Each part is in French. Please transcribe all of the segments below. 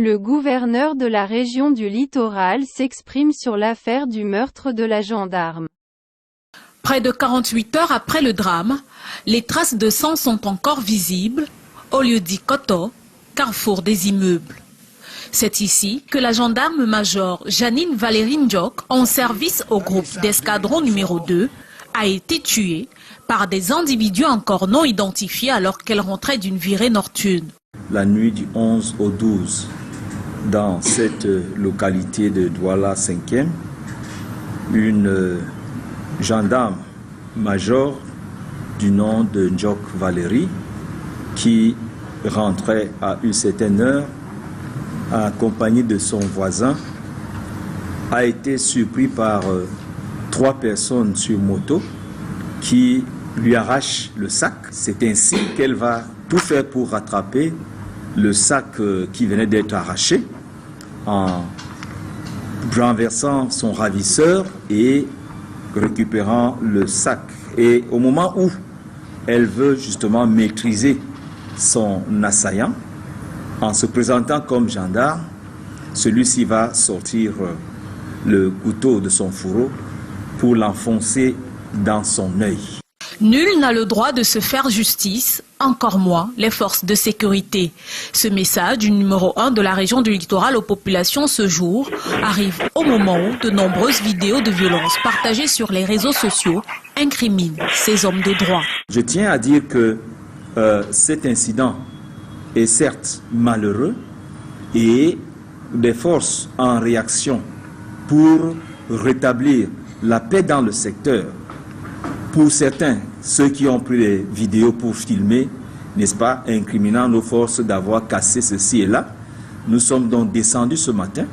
Le gouverneur de la région du Littoral s'exprime sur l'affaire du meurtre de la gendarme. Près de 48 heures après le drame, les traces de sang sont encore visibles au lieu-dit Koto, carrefour des immeubles. C'est ici que la gendarme-major Janine Valérie Ndiok, en service au groupe d'escadron numéro 2, a été tuée par des individus encore non identifiés alors qu'elle rentrait d'une virée nocturne. La nuit du 11 au 12, dans cette localité de Douala 5e, une gendarme-major du nom de Ndiok Valérie, qui rentrait à une certaine heure, accompagné de son voisin, a été surpris par 3 personnes sur moto qui lui arrachent le sac. C'est ainsi qu'elle va tout faire pour rattraper le sac qui venait d'être arraché en renversant son ravisseur et récupérant le sac. Et au moment où elle veut justement maîtriser son assaillant, en se présentant comme gendarme, celui-ci va sortir le couteau de son fourreau pour l'enfoncer dans son œil. Nul n'a le droit de se faire justice, encore moins les forces de sécurité. Ce message du numéro 1 de la région du Littoral aux populations ce jour arrive au moment où de nombreuses vidéos de violence partagées sur les réseaux sociaux incriminent ces hommes de droit. Je tiens à dire que cet incident est certes malheureux et des forces en réaction pour rétablir la paix dans le secteur. Pour certains, ceux qui ont pris les vidéos pour filmer, n'est-ce pas, incriminant nos forces d'avoir cassé ceci et là, nous sommes donc descendus ce matin,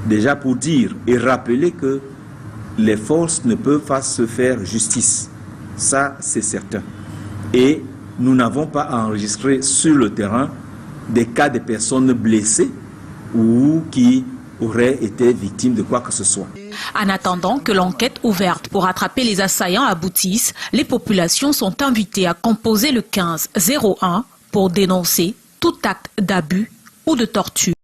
déjà pour dire et rappeler que les forces ne peuvent pas se faire justice. Ça, c'est certain. Et nous n'avons pas enregistré sur le terrain des cas de personnes blessées ou qui auraient été victimes de quoi que ce soit. En attendant que l'enquête ouverte pour attraper les assaillants aboutisse, les populations sont invitées à composer le 15 01 pour dénoncer tout acte d'abus ou de torture.